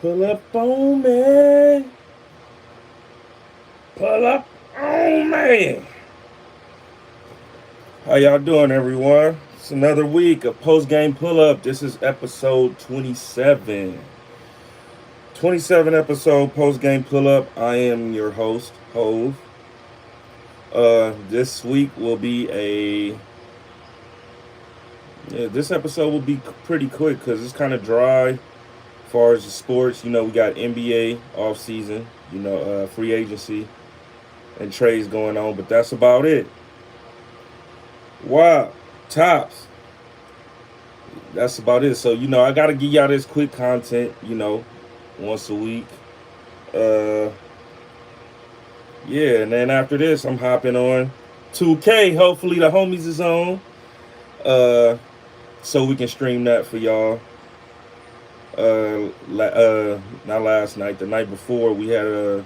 Pull up on me. Pull up on me. How y'all doing, everyone? It's another week of post-game pull-up. This is episode 27. 27 episode post-game pull-up. I am your host, HOV. This week will be this episode will be pretty quick because it's kind of dry as far as the sports. We got NBA off season, free agency and trades going on, but that's about it. Wow, tops. That's about it. So, I got to give y'all this quick content, once a week. Yeah, and then after this, I'm hopping on 2K. Hopefully the homies is on. So we can stream that for y'all. Not last night, the night before, we had a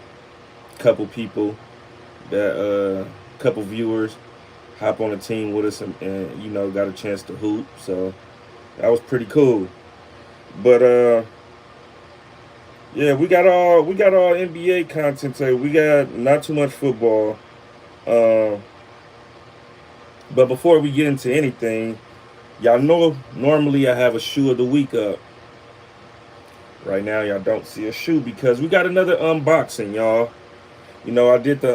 couple people couple viewers hop on the team with us and got a chance to hoop. So that was pretty cool. But yeah, we got all NBA content today. We got not too much football. But before we get into anything, y'all know normally I have a shoe of the week up. Right now, y'all don't see a shoe because we got another unboxing, y'all. I did the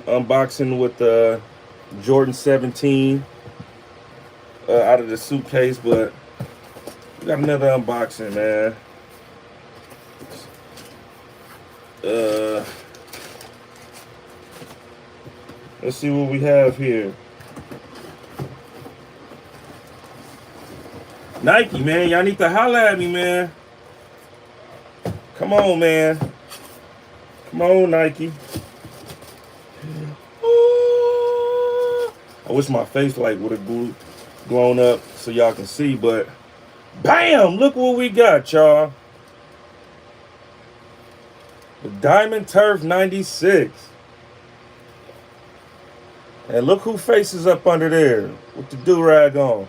unboxing with the Jordan 17 out of the suitcase, but we got another unboxing, man. Let's see what we have here. Nike, man, y'all need to holler at me, man. Come on, man. Come on, Nike. I wish my face light would have blown up so y'all can see, but bam! Look what we got, y'all. The Diamond Turf 96. And look who faces up under there with the do-rag on.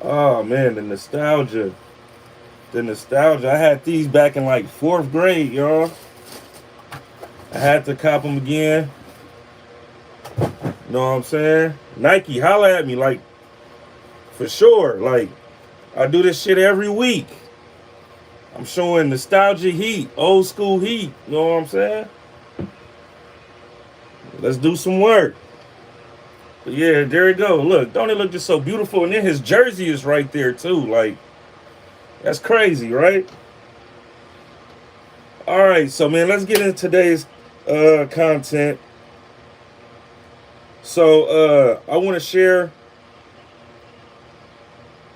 Oh, man, the nostalgia. The nostalgia. I had these back in like 4th grade, y'all. I had to cop them again. You know what I'm saying? Nike, holla at me, like, for sure. Like, I do this shit every week. I'm showing nostalgia heat, old school heat. You know what I'm saying? Let's do some work. But yeah, there you go. Look, don't it look just so beautiful? And then his jersey is right there, too. Like, that's crazy, right? All right, so, man, let's get into today's content. So I want to share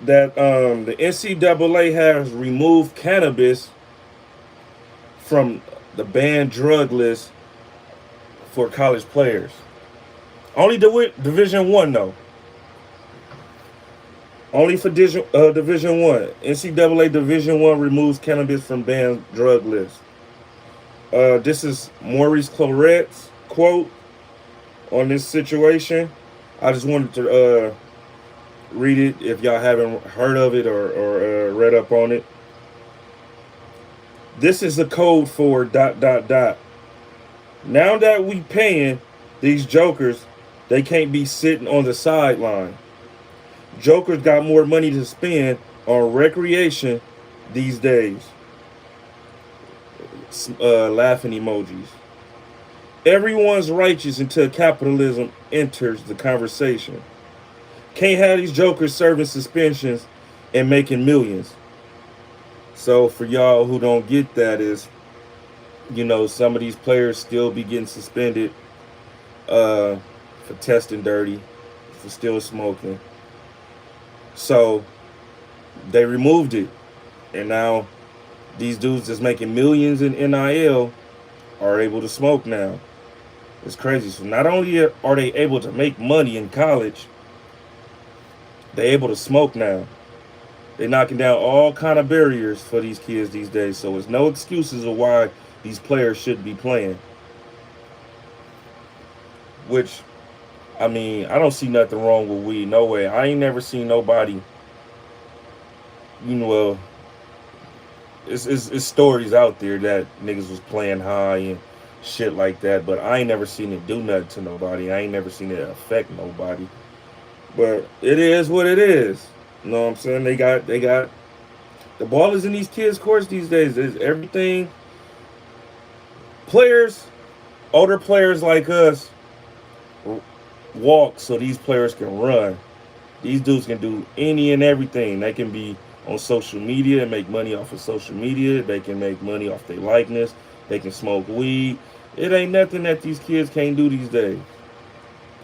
that the NCAA has removed cannabis from the banned drug list for college players. Only Division One, though. Only for Division One. NCAA Division One removes cannabis from banned drug list. This is Maurice Claret's quote on this situation. I just wanted to read it if y'all haven't heard of it or read up on it. This is the code for ... Now that we paying these jokers, they can't be sitting on the sideline. Jokers got more money to spend on recreation these days. Laughing emojis. Everyone's righteous until capitalism enters the conversation. Can't have these jokers serving suspensions and making millions. So for y'all who don't get that is, some of these players still be getting suspended for testing dirty, for still smoking. So they removed it. And now these dudes that's making millions in NIL are able to smoke now. It's crazy. So not only are they able to make money in college, they're able to smoke now. They're knocking down all kind of barriers for these kids these days. So there's no excuses of why these players should be playing. Which, I don't see nothing wrong with weed. No way. I ain't never seen nobody, it's stories out there that niggas was playing high and shit like that, but I ain't never seen it do nothing to nobody. I ain't never seen it affect nobody. But it is what it is. You know what I'm saying? They got the ball is in these kids' courts these days. There's everything. Players, older players like us, walk so these players can run. These dudes can do any and everything. They can be on social media and make money off of social media. They can make money off their likeness. They can smoke weed. It ain't nothing that these kids can't do these days,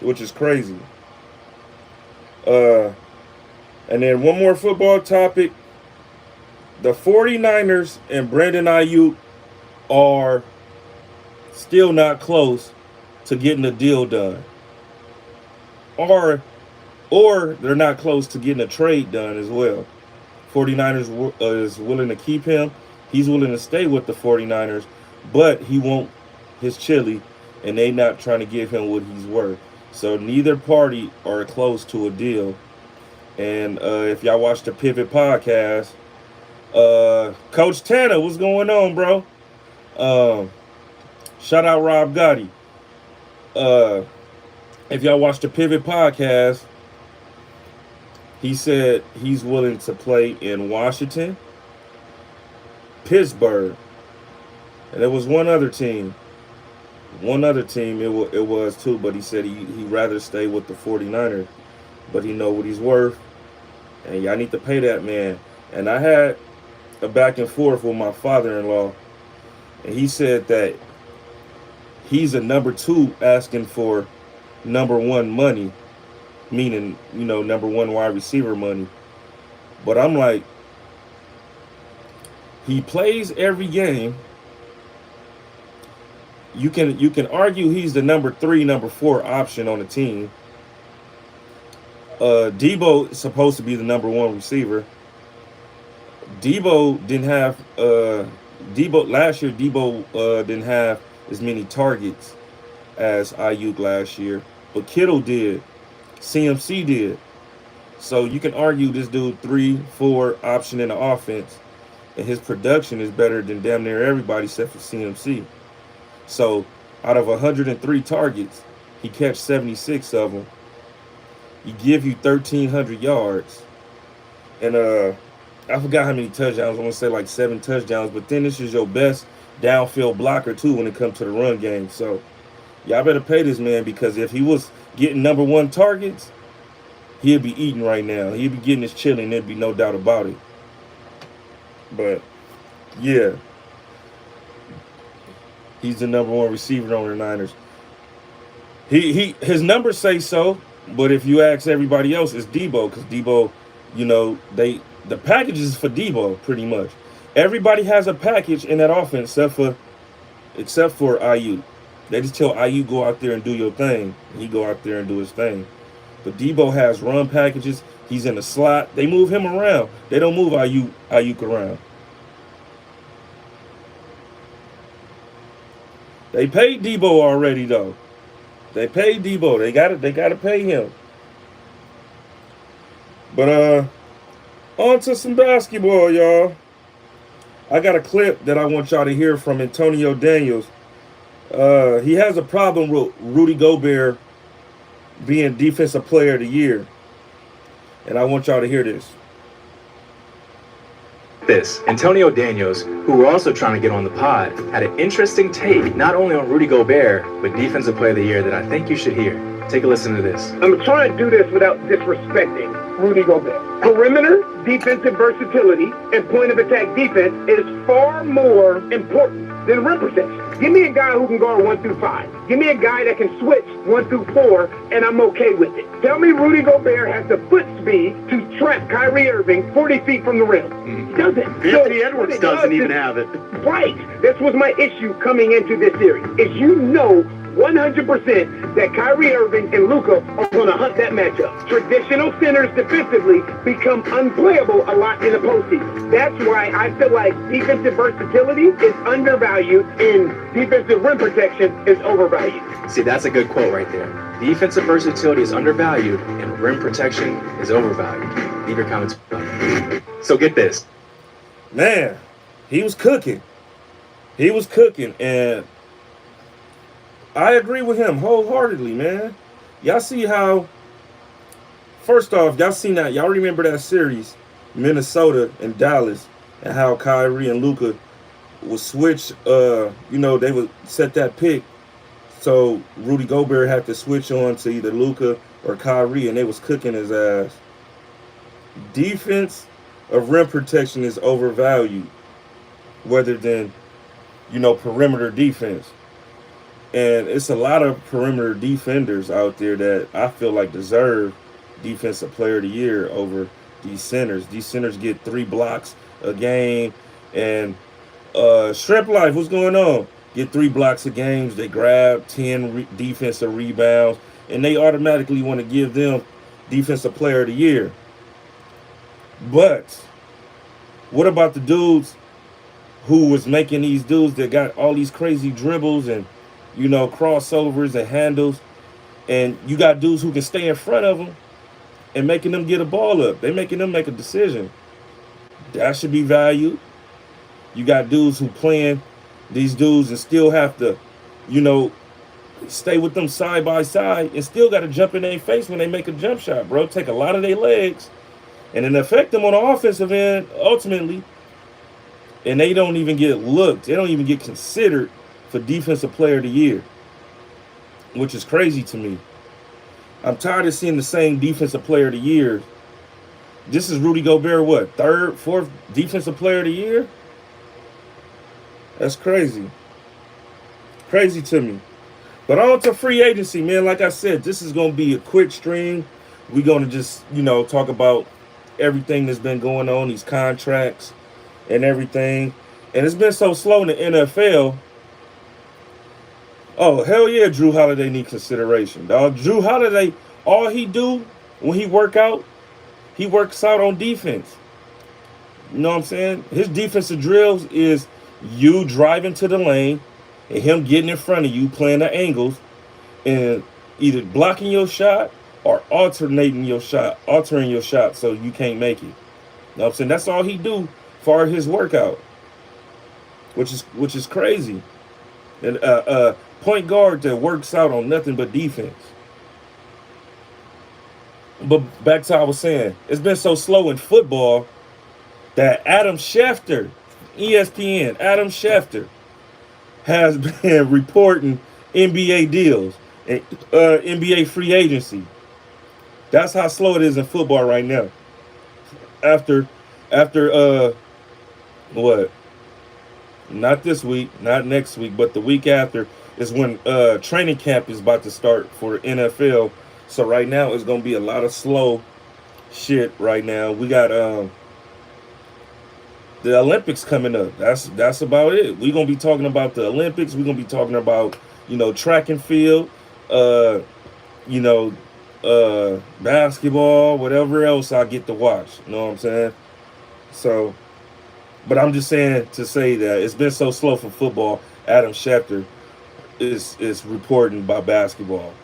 which is crazy. And then one more football topic. The 49ers and Brandon Ayuk are still not close to getting a deal done. Or they're not close to getting a trade done as well. 49ers is willing to keep him. He's willing to stay with the 49ers, but he won't his chili, and they not trying to give him what he's worth. So neither party are close to a deal. And if y'all watch the Pivot podcast, Coach Tanner, what's going on, bro? Shout out Rob Gotti. If y'all watch the Pivot podcast, he said he's willing to play in Washington, Pittsburgh, and there was one other team. It was too, but he said he'd rather stay with the 49ers, but he know what he's worth, and y'all need to pay that man. And I had a back and forth with my father-in-law, and he said that he's a number 2 asking for number 1 money, meaning, number 1 wide receiver money. But I'm like, he plays every game. You can argue he's the number 3, number 4 option on the team. Debo is supposed to be the number 1 receiver. Debo last year didn't have as many targets as Ayuk last year, but Kittle did. CMC did. So you can argue this dude 3, 4 option in the offense, and his production is better than damn near everybody except for CMC. So out of 103 targets, he catch 76 of them. He give you 1,300 yards. And I forgot how many touchdowns. I want to say like 7 touchdowns. But then this is your best downfield blocker too when it comes to the run game. So y'all better pay this man, because if he was getting number 1 targets, he'd be eating right now. He'd be getting his chili, and there'd be no doubt about it. But yeah, he's the number 1 receiver on the Niners. His numbers say so, but if you ask everybody else, it's Debo, because Debo, the package is for Debo pretty much. Everybody has a package in that offense except for Ayuk. They just tell Ayuk, go out there and do your thing. And he go out there and do his thing. But Debo has run packages. He's in the slot. They move him around. They don't move Ayuk around. They paid Debo already though. They paid Debo. They gotta pay him. But on to some basketball, y'all. I got a clip that I want y'all to hear from Antonio Daniels. He has a problem with Rudy Gobert being Defensive Player of the Year. And I want y'all to hear this. Antonio Daniels, who we're also trying to get on the pod, had an interesting take, not only on Rudy Gobert, but Defensive Player of the Year that I think you should hear. Take a listen to this. I'm trying to do this without disrespecting Rudy Gobert. Perimeter defensive versatility and point of attack defense is far more important than rim protection. Give me a guy who can guard 1 through 5. Give me a guy that can switch 1 through 4, and I'm okay with it. Tell me Rudy Gobert has the foot speed to trap Kyrie Irving 40 feet from the rim. He doesn't. Anthony Edwards doesn't even have it. Right. This was my issue coming into this series. Is 100% that Kyrie Irving and Luka are going to hunt that matchup. Traditional centers defensively become unplayable a lot in the postseason. That's why I feel like defensive versatility is undervalued and defensive rim protection is overvalued. See, that's a good quote right there. Defensive versatility is undervalued and rim protection is overvalued. Leave your comments below. So get this. Man, He was cooking. He was cooking, and I agree with him wholeheartedly, man. Y'all see how? First off, y'all seen that? Y'all remember that series, Minnesota and Dallas, and how Kyrie and Luka would switch. They would set that pick, so Rudy Gobert had to switch on to either Luka or Kyrie, and they was cooking his ass. Defense of rim protection is overvalued, rather than perimeter defense. And it's a lot of perimeter defenders out there that I feel like deserve Defensive Player of the Year over these centers. These centers get 3 blocks a game. And Shrimp Life, what's going on? Get 3 blocks a game. They grab 10 defensive rebounds. And they automatically want to give them Defensive Player of the Year. But what about the dudes who was making these dudes that got all these crazy dribbles and crossovers and handles, and you got dudes who can stay in front of them and making them get a ball up. They're making them make a decision. That should be valued. You got dudes who playing these dudes and still have to, stay with them side by side and still got to jump in their face when they make a jump shot, bro. Take a lot of their legs and then affect them on the offensive end ultimately. And they don't even get looked. They don't even get considered for Defensive Player of the Year, which is crazy to me. I'm tired of seeing the same Defensive Player of the Year. This is Rudy Gobert, what, 3rd, 4th Defensive Player of the Year? That's crazy. Crazy to me. But on to free agency, man. Like I said, this is going to be a quick stream. We're going to just, talk about everything that's been going on, these contracts and everything. And it's been so slow in the NFL. Oh, hell yeah, Drew Holiday need consideration, dog. Drew Holiday, all he do when he works out on defense. You know what I'm saying? His defensive drills is you driving to the lane and him getting in front of you, playing the angles, and either blocking your shot or altering your shot so you can't make it. You know what I'm saying? That's all he do for his workout, which is crazy. And point guard that works out on nothing but defense. But back to what I was saying, it's been so slow in football that Adam Schefter, ESPN, Adam Schefter, has been reporting NBA deals and NBA free agency. That's how slow it is in football right now. After what? Not this week, not next week, but the week after is when training camp is about to start for the NFL. So right now it's going to be a lot of slow shit right now. We got the Olympics coming up. That's about it. We're going to be talking about the Olympics. We're going to be talking about, track and field, basketball, whatever else I get to watch. You know what I'm saying? So, but I'm just saying to say that it's been so slow for football. Adam Schefter is reporting about basketball.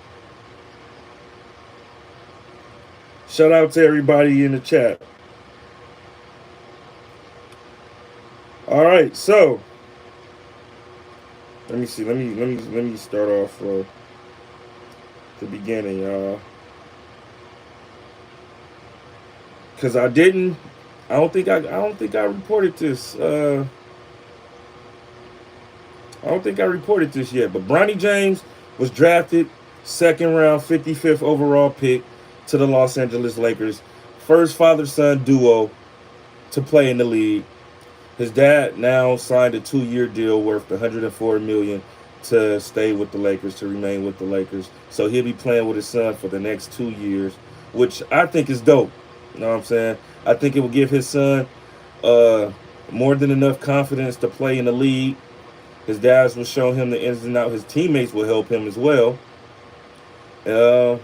Shout out to everybody in the chat. All right, so let me see. Let me start off from the beginning, y'all. Cause I don't think I reported this. I don't think I reported this yet. But Bronny James was drafted 2nd round, 55th overall pick to the Los Angeles Lakers. First father-son duo to play in the league. His dad now signed a 2-year deal worth $104 million to stay with the Lakers, to remain with the Lakers. So he'll be playing with his son for the next 2 years, which I think is dope. You know what I'm saying? I think it will give his son more than enough confidence to play in the league. His dad will show him the ins and outs. His teammates will help him as well. Yeah,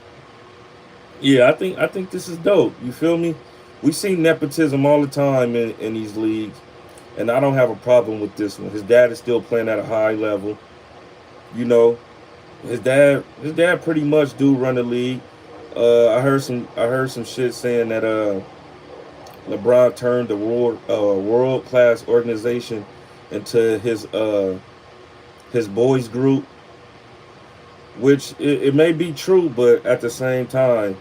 I think this is dope. You feel me? We see nepotism all the time in these leagues, and I don't have a problem with this one. His dad is still playing at a high level. His dad pretty much do run the league. I heard some shit saying that LeBron turned the world class organization into his boys group, which it may be true, but at the same time,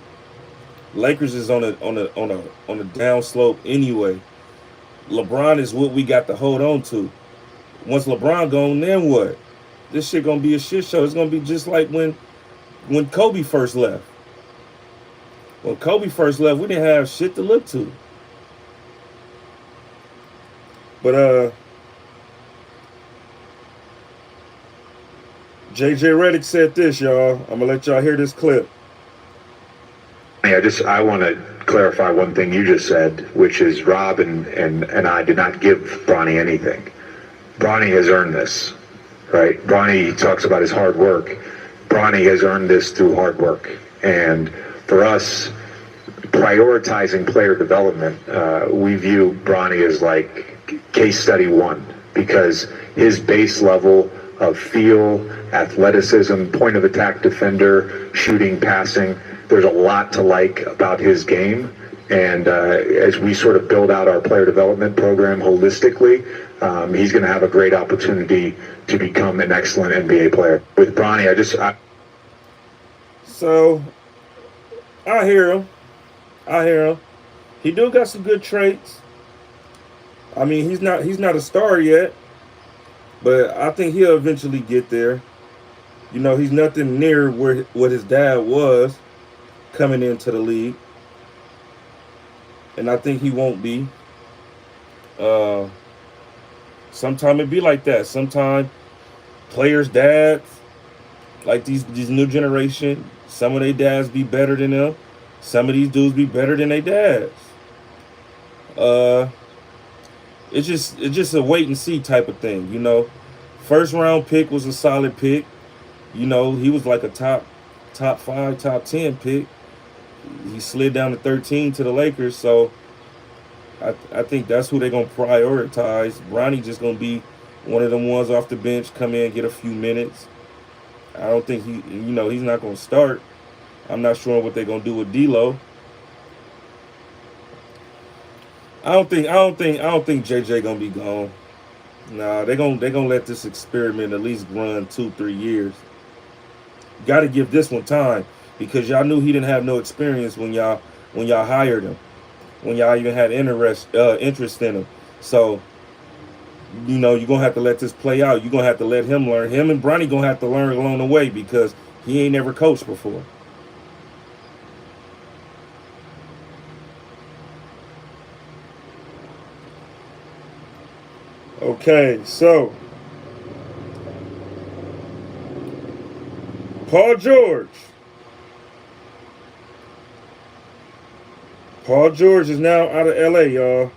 Lakers is on a down slope anyway. LeBron is what we got to hold on to. Once LeBron gone, then what? This shit gonna be a shit show. It's gonna be just like when Kobe first left. When Kobe first left, we didn't have shit to look to. But JJ Redick said this, y'all. I'm gonna let y'all hear this clip. I want to clarify one thing you just said, which is Rob and I did not give Bronny anything. Bronny has earned this, right? Bronny talks about his hard work. Bronny has earned this through hard work. And for us, prioritizing player development, we view Bronny as like case study one, because his base level of feel, athleticism, point of attack defender, shooting, passing, there's a lot to like about his game. And as we sort of build out our player development program holistically, he's going to have a great opportunity to become an excellent NBA player. With Bronny, So, I hear him. He do got some good traits. I mean, he's not a star yet, but I think he'll eventually get there. You know, he's nothing near what his dad was coming into the league, and I think he won't be. Sometime it be like that. Sometime players' dads, like these new generation, some of their dads be better than them. Some of these dudes be better than their dads. It's just a wait and see type of thing, you know. First round pick was a solid pick. You know, he was like a top 5, top 10 pick. He slid down to 13 to the Lakers, so I think that's who they're gonna prioritize. Bronny just gonna be one of them ones off the bench, come in, get a few minutes. I don't think he's not gonna start. I'm not sure what they're gonna do with D'Lo. I don't think JJ gonna be gone. Nah, they're gonna let this experiment at least run 2-3 years. Got to give this one time, because y'all knew he didn't have no experience when y'all hired him, when y'all even had interest in him. So, you know, you're gonna have to let this play out. You're gonna have to let him learn. Him and Bronny gonna have to learn along the way, because he ain't never coached before. Okay, so Paul George. Paul George is now out of LA, y'all.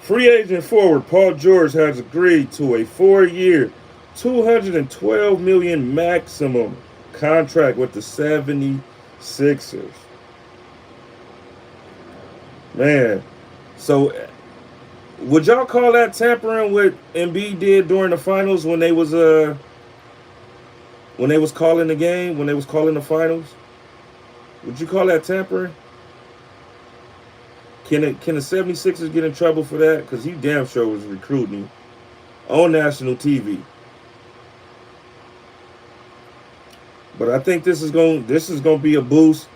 Free agent forward Paul George has agreed to a 4-year, $212 million maximum contract with the 76ers. Man, so would y'all call that tampering what Embiid did during the finals when they was calling the game, when they was calling the finals? Would you call that tampering? Can the 76ers get in trouble for that? Because he damn sure was recruiting on national TV. But I think this is going to be a boost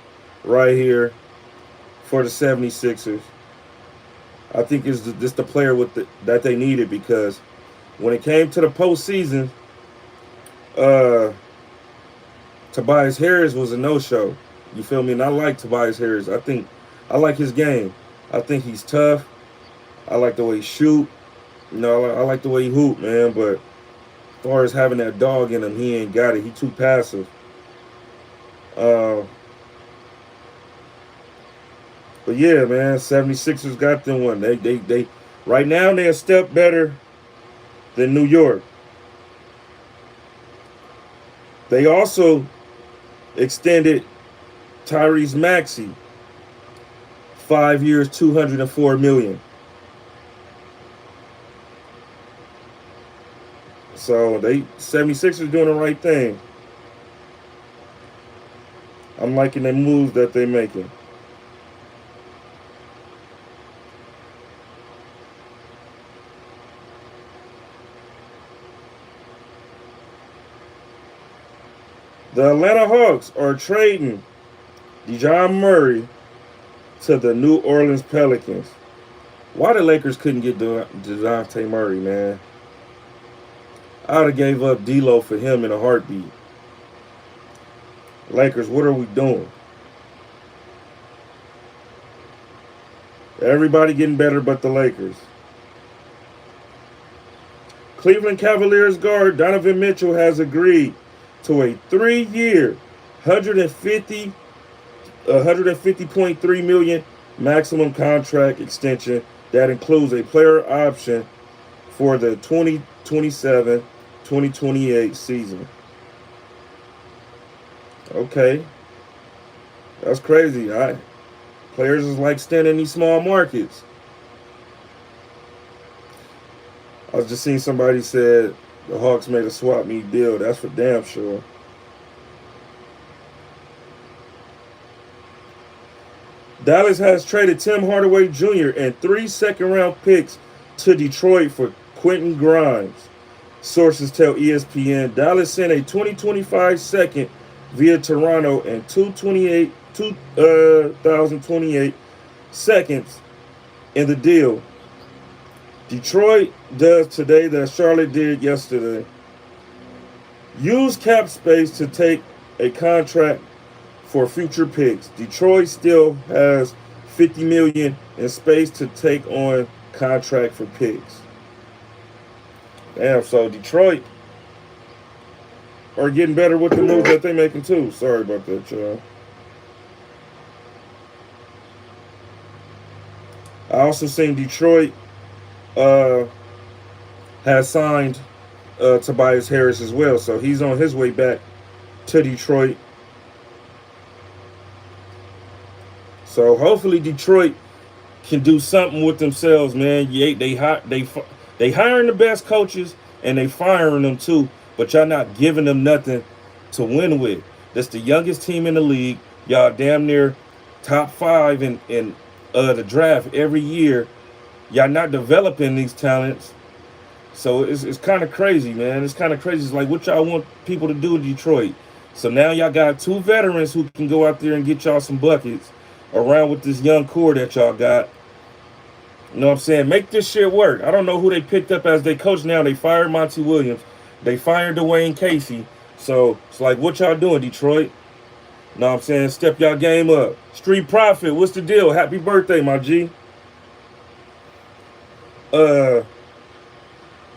right here for the 76ers. I think it's just the player that they needed, because when it came to the postseason, Tobias Harris was a no-show. You feel me? And I like Tobias Harris. I like his game. I think he's tough. I like the way he shoot. You know, I like the way he hoop, man. But as far as having that dog in him, he ain't got it. He too passive. But yeah, man, 76ers got them one. They right now they're a step better than New York. They also extended Tyrese Maxey 5 years, $204 million. So 76ers doing the right thing. I'm liking the moves that they're making. The Atlanta Hawks are trading DeJounte Murray to the New Orleans Pelicans. Why the Lakers couldn't get DeJounte Murray, man? I would have gave up D'Lo for him in a heartbeat. Lakers, what are we doing? Everybody getting better but the Lakers. Cleveland Cavaliers guard Donovan Mitchell has agreed to a 3-year, $150.3 million maximum contract extension that includes a player option for the 2027-2028 season. Okay. That's crazy. Players is like staying in these small markets. I was just seeing somebody said the Hawks made a swap meet deal. That's for damn sure. Dallas has traded Tim Hardaway Jr. and 3 second-round picks to Detroit for Quentin Grimes. Sources tell ESPN Dallas sent a 2025 second via Toronto and 2028 seconds in the deal. Detroit does today that Charlotte did yesterday. Use cap space to take a contract for future picks. Detroit still has $50 million in space to take on contract for picks. Damn, so Detroit are getting better with the moves that they're making too. Sorry about that, y'all. I also seen Detroit has signed Tobias Harris as well, so he's on his way back to Detroit. So hopefully Detroit can do something with themselves, man. They hiring the best coaches and they firing them too, but y'all not giving them nothing to win with. That's the youngest team in the league. Y'all damn near top 5 in the draft every year. Y'all not developing these talents. So it's kind of crazy, man. It's kind of crazy. It's like what y'all want people to do in Detroit. So now y'all got 2 veterans who can go out there and get y'all some buckets around with this young core that y'all got. You know what I'm saying? Make this shit work. I don't know who they picked up as their coach now. They fired Monty Williams. They fired Dwayne Casey. So it's like, what y'all doing, Detroit? You know what I'm saying? Step y'all game up. Street Profit, what's the deal? Happy birthday, my G.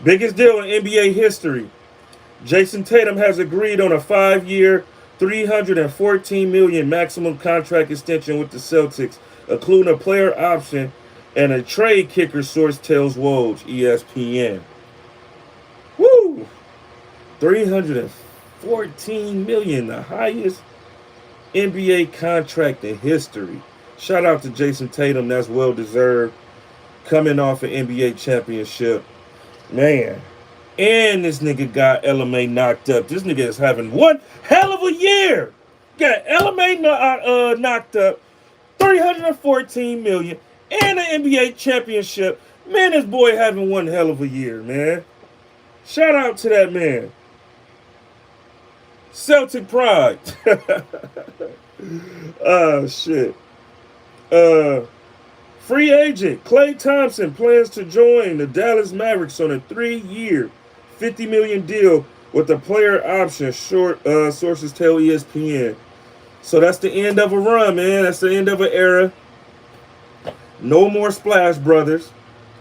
Biggest deal in NBA history. Jason Tatum has agreed on a 5-year, $314 million maximum contract extension with the Celtics, including a player option and a trade kicker, source tells Woj, ESPN. Woo! $314 million, the highest NBA contract in history. Shout out to Jason Tatum, that's well deserved. Coming off an NBA championship. Man. And this nigga got LMA knocked up. This nigga is having one hell of a year. Got LMA knocked up. $314 million. And an NBA championship. Man, this boy having one hell of a year, man. Shout out to that man. Celtic pride. Oh, shit. Free agent Klay Thompson plans to join the Dallas Mavericks on a 3-year, $50 million deal with a player option, sources tell ESPN. So that's the end of a run, man. That's the end of an era. No more Splash Brothers.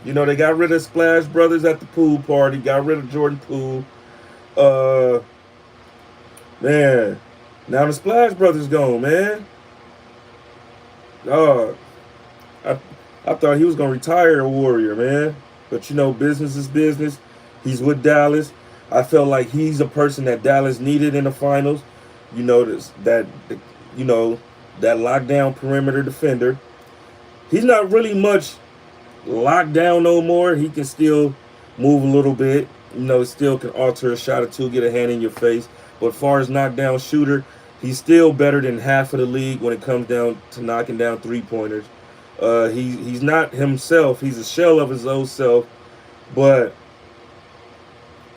You know, they got rid of Splash Brothers at the pool party. Got rid of Jordan Poole. Man. Now the Splash Brothers gone, man. I thought he was going to retire a Warrior, man. But, you know, business is business. He's with Dallas. I felt like he's a person that Dallas needed in the finals. You know, that lockdown perimeter defender. He's not really much locked down no more. He can still move a little bit. You know, still can alter a shot or two, get a hand in your face. But as far as knockdown shooter, he's still better than half of the league when it comes down to knocking down three-pointers. He's not himself. He's a shell of his old self. But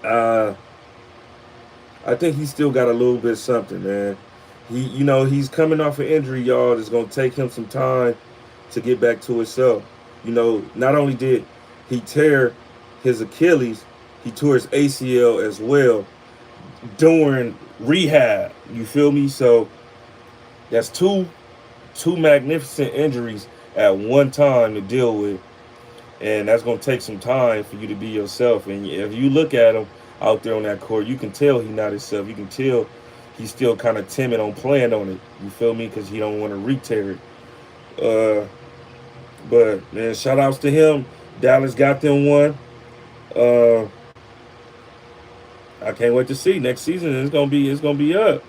I I think he still got a little bit something, man. He's coming off an injury, y'all. It's gonna take him some time to get back to himself. Not only did he tear his Achilles, he tore his ACL as well during rehab. You feel me? So that's two magnificent injuries at one time to deal with, and that's gonna take some time for you to be yourself. And if you look at him out there on that court, you can tell he's not himself. You can tell he's still kind of timid on playing on it. You feel me? Because he don't want to re-tear it. But man, shout outs to him. Dallas got them one. I can't wait to see next season. It's gonna be up.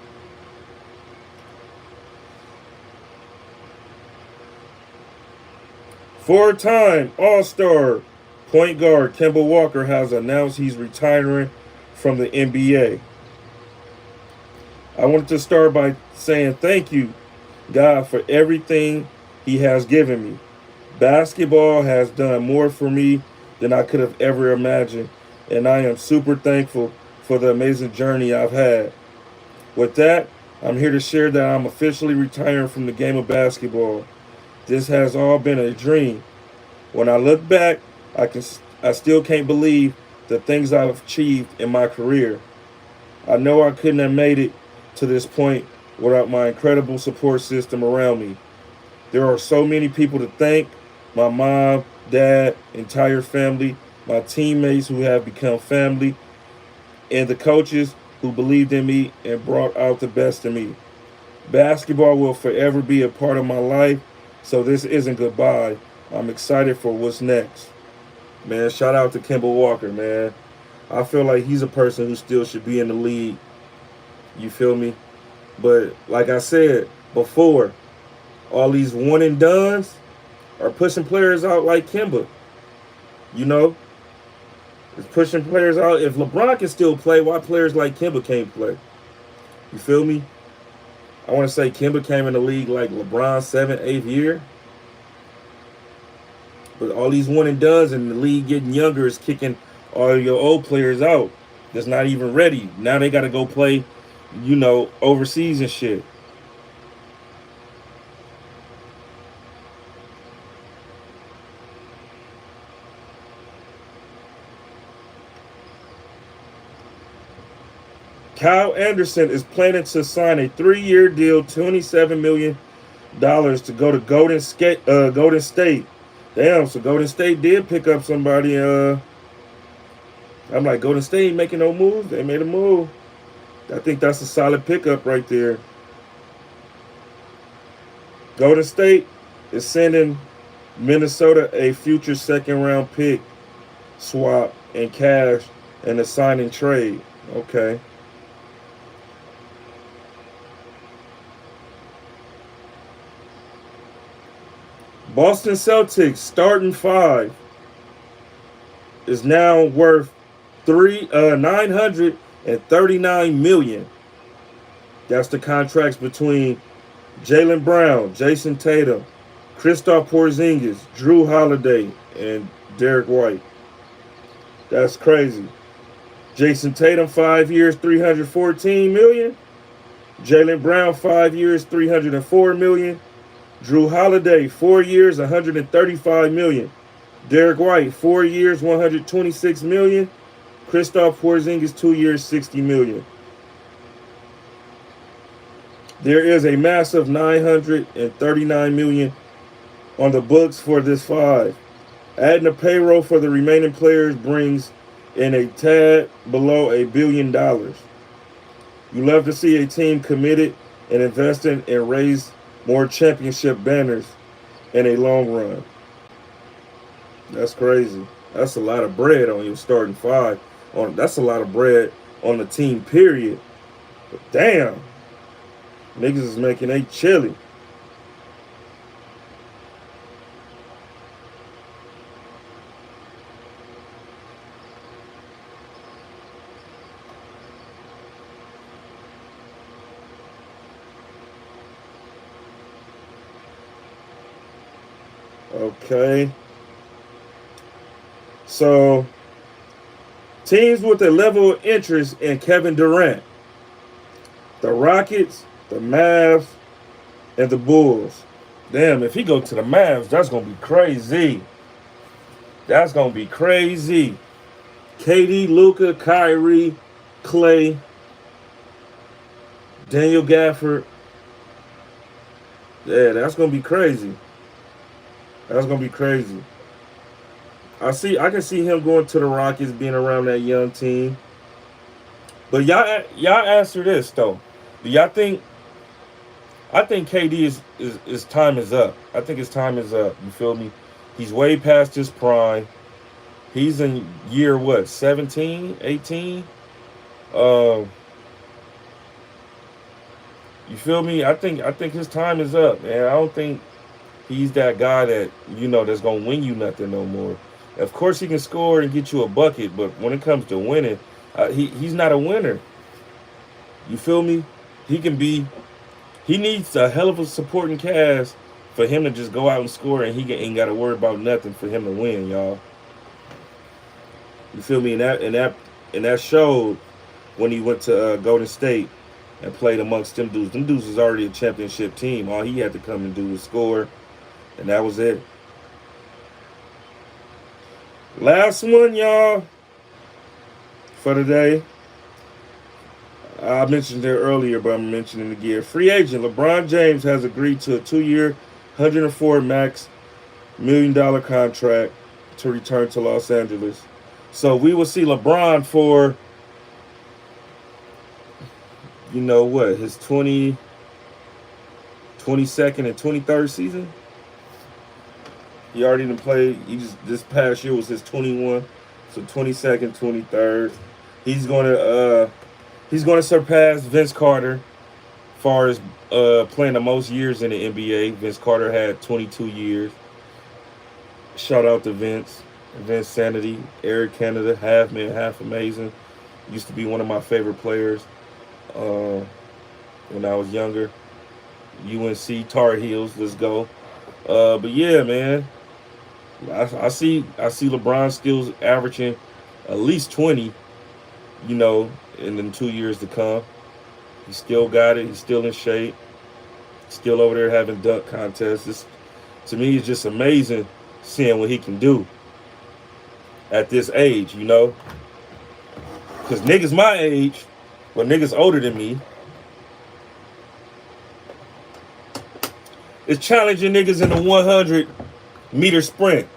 Four-time All-Star point guard Kemba Walker has announced he's retiring from the NBA. I wanted to start by saying thank you, God, for everything He has given me. Basketball has done more for me than I could have ever imagined, and I am super thankful for the amazing journey I've had. With that, I'm here to share that I'm officially retiring from the game of basketball. This has all been a dream. When I look back, I still can't believe the things I've achieved in my career. I know I couldn't have made it to this point without my incredible support system around me. There are so many people to thank: my mom, dad, entire family, my teammates who have become family, and the coaches who believed in me and brought out the best in me. Basketball will forever be a part of my life, so this isn't goodbye. I'm excited for what's next. Man, shout out to Kemba Walker, man. I feel like he's a person who still should be in the league. You feel me? But like I said before, all these one and dones are pushing players out like Kemba. It's pushing players out. If LeBron can still play, why players like Kemba can't play? You feel me? I want to say Kemba came in the league like LeBron's 7th, 8th year. But all these one and dones in the league getting younger is kicking all your old players out that's not even ready. Now they got to go play, overseas and shit. Kyle Anderson is planning to sign a 3-year deal, $27 million to go to Golden State. Damn, so Golden State did pick up somebody. I'm like, Golden State ain't making no moves. They made a move. I think that's a solid pickup right there. Golden State is sending Minnesota a future second-round pick swap and cash and a signing trade. Okay. Boston Celtics starting 5 is now worth $939 million. That's the contracts between Jaylen Brown, Jason Tatum, Kristaps Porzingis, Drew Holiday, and Derek White. That's crazy. Jason Tatum 5 years, $314 million. Jaylen Brown 5 years, $304 million. Drew Holiday, 4 years, $135 million. Derek White, 4 years, $126 million. Kristaps Porzingis, 2 years, $60 million. There is a massive $939 million on the books for this 5. Adding the payroll for the remaining players brings in a tad below $1 billion. You love to see a team committed and investing and raise more championship banners in a long run. That's crazy. That's a lot of bread on your starting 5. That's a lot of bread on the team, period. But damn, niggas is making a chili. Okay. So, teams with a level of interest in Kevin Durant. The Rockets, the Mavs, and the Bulls. Damn, if he go to the Mavs, that's gonna be crazy. That's gonna be crazy. KD, Luka, Kyrie, Clay, Daniel Gafford. Yeah, that's gonna be crazy. That's gonna be crazy. I can see him going to the Rockets, being around that young team. But y'all answer this though. Do y'all think? I think KD is time is up. I think his time is up. You feel me? He's way past his prime. He's in year what? 17, 18? You feel me? I think his time is up, man. I don't think he's that guy that, that's gonna win you nothing no more. Of course he can score and get you a bucket, but when it comes to winning, he's not a winner. You feel me? He needs a hell of a supporting cast for him to just go out and score, and he ain't got to worry about nothing for him to win, y'all. You feel me? And that showed when he went to Golden State and played amongst them dudes. Them dudes was already a championship team. All he had to come and do was score, and that was it. Last one, y'all, for today. I mentioned it earlier, but I'm mentioning it again. Free agent LeBron James has agreed to a 2-year, $104 max $1 million contract to return to Los Angeles. So we will see LeBron for, his 22nd and 23rd season. He already didn't play. This past year was his 21, so 22nd, 23rd. He's going to surpass Vince Carter as far as playing the most years in the NBA. Vince Carter had 22 years. Shout out to Vince Sanity, Eric Canada, half man, half amazing. Used to be one of my favorite players when I was younger. UNC Tar Heels, let's go. But yeah, man, I see LeBron still averaging at least 20. In the 2 years to come. He still got it. He's still in shape. Still over there having dunk contests. This, to me, is just amazing seeing what he can do at this age, Because niggas my age, but niggas older than me, is challenging niggas in the 100-meter sprint.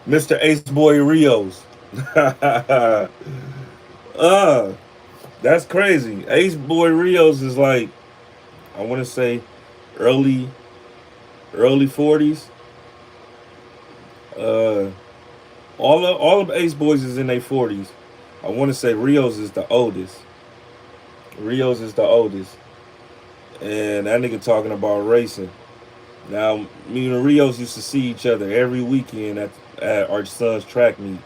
Mr. Ace Boy Rios. That's crazy. Ace Boy Rios is like, I want to say early 40s. All of Ace Boys is in their 40s. I want to say Rios is the oldest. And that nigga talking about racing. Now, me and Rios used to see each other every weekend at our son's track meets.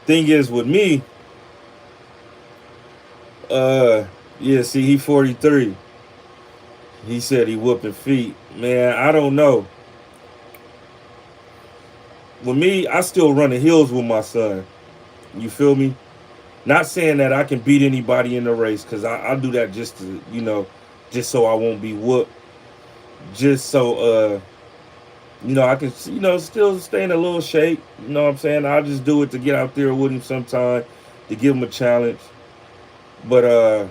Thing is with me, he 43. He said he whooping feet. Man, I don't know. With me, I still run the hills with my son. You feel me? Not saying that I can beat anybody in the race, because I do that just to, just so I won't be whooped. Just so, I can, still stay in a little shape. You know what I'm saying? I'll just do it to get out there with him sometime, to give him a challenge. But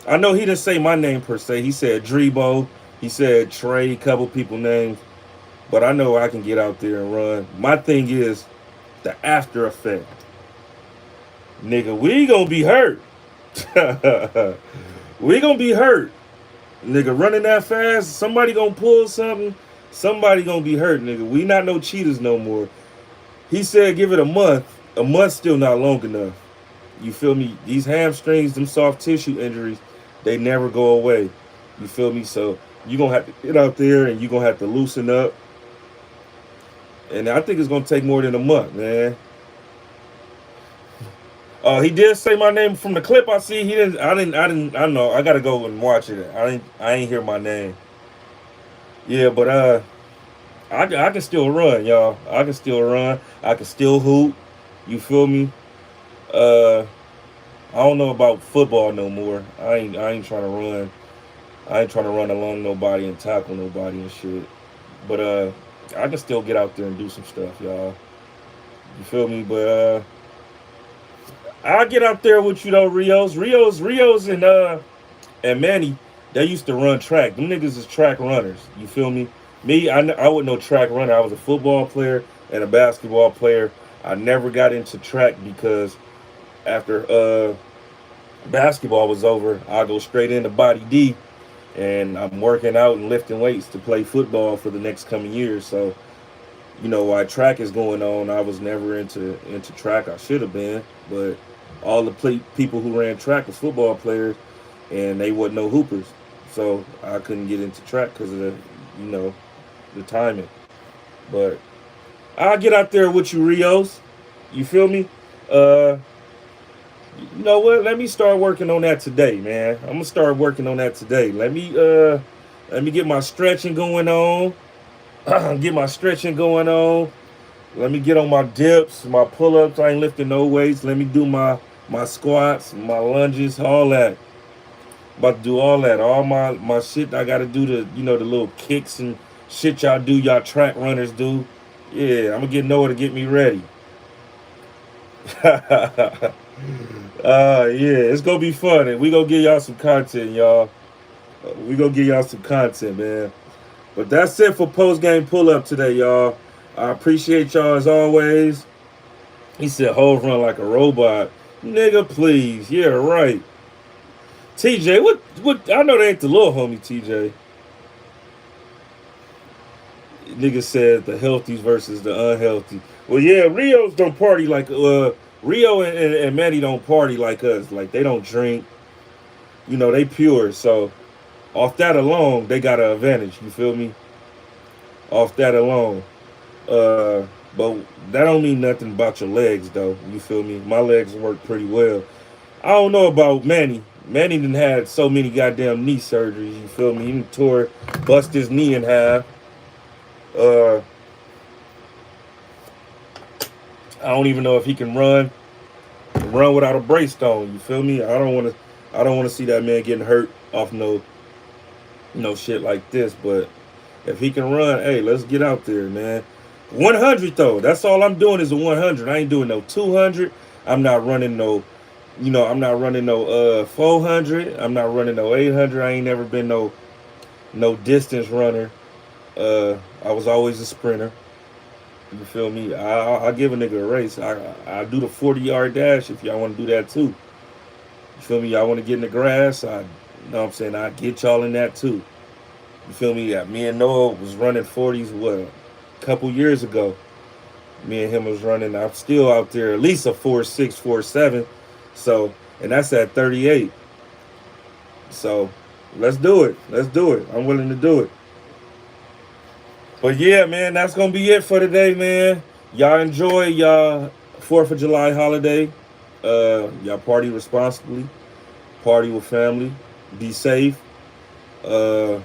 I know he didn't say my name per se. He said Drebo. He said Trey, a couple people names. But I know I can get out there and run. My thing is the after effect. Nigga, we gonna be hurt. We gonna be hurt. Nigga, running that fast, somebody gonna pull something. Somebody gonna be hurt, nigga. We not no cheaters no more. He said give it a month. A month still not long enough. You feel me? These hamstrings, them soft tissue injuries, they never go away. You feel me? So you're going to have to get out there and you're going to have to loosen up. And I think it's going to take more than a month, man. He did say my name from the clip I see. I don't know. I got to go and watch it. I ain't hear my name. Yeah, but I can still run, y'all. I can still run. I can still hoop. You feel me? I don't know about football no more. I ain't trying to run. I ain't trying to run along nobody and tackle nobody and shit. But I can still get out there and do some stuff, y'all. You feel me? But I'll get out there with you though, Rios, and Manny. They used to run track. Them niggas is track runners. You feel me? Me, I wasn't no track runner. I was a football player and a basketball player. I never got into track because after basketball was over, I go straight into body D, and I'm working out and lifting weights to play football for the next coming years. So, while track is going on, I was never into track. I should have been, but all the people who ran track was football players, and they wasn't no hoopers. So I couldn't get into track because of the timing. But I'll get out there with you, Rios. You feel me? You know what? Let me start working on that today, man. I'm gonna start working on that today. Let me get my stretching going on. Get my stretching going on. Let me get on my dips, my pull-ups. I ain't lifting no weights. Let me do my squats, my lunges, all that. About to do all that. All my shit I gotta do the little kicks and shit y'all do, y'all track runners do. Yeah, I'm gonna get Noah to get me ready. Yeah, it's gonna be fun, and we gonna give y'all some content, y'all. We gonna give y'all some content, man. But that's it for post game pull up today, y'all. I appreciate y'all as always. He said, "Hove run like a robot, nigga. Please, yeah, right." TJ, what? I know they ain't the little homie, TJ. Nigga said the healthies versus the unhealthy. Well, yeah, Rios don't party like Rio and Manny don't party like us. Like they don't drink. They pure. So off that alone, they got an advantage. You feel me? Off that alone. But that don't mean nothing about your legs, though. You feel me? My legs work pretty well. I don't know about Manny. Manny done had so many goddamn knee surgeries. You feel me? He done bust his knee in half. I don't even know if he can run without a brace on. You feel me? I don't want to see that man getting hurt off no shit like this. But if he can run, hey, let's get out there, man. 100 though. That's all I'm doing is a 100. I ain't doing no 200. I'm not running no. I'm not running no 400. I'm not running no 800. I ain't never been no distance runner. I was always a sprinter. You feel me? I'll give a nigga a race. I do the 40-yard dash if y'all want to do that too. You feel me? Y'all want to get in the grass? I get y'all in that too. You feel me? Yeah, me and Noah was running 40s a couple years ago. Me and him was running. I'm still out there at least a 4.6, 4.7. So, and that's at 38. So, let's do it. Let's do it. I'm willing to do it. But yeah, man, that's going to be it for today, man. Y'all enjoy y'all 4th of July holiday. Y'all party responsibly. Party with family. Be safe. Watch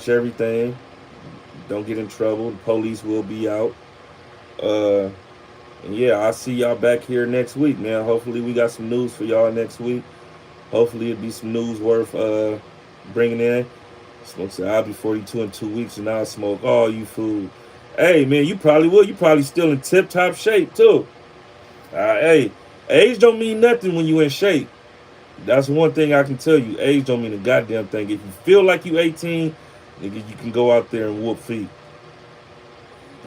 everything. Don't get in trouble. The police will be out. And yeah, I'll see y'all back here next week, man. Hopefully we got some news for y'all next week. Hopefully it'll be some news worth bringing in. Smoke said, I'll be 42 in 2 weeks and I'll smoke all you food. Hey, man, you probably will. You probably still in tip-top shape, too. Hey, age don't mean nothing when you in shape. That's one thing I can tell you. Age don't mean a goddamn thing. If you feel like you 18, nigga, you can go out there and whoop feet.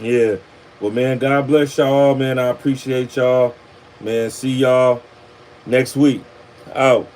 Yeah. Well, man, God bless y'all, man. I appreciate y'all. Man, see y'all next week. Out.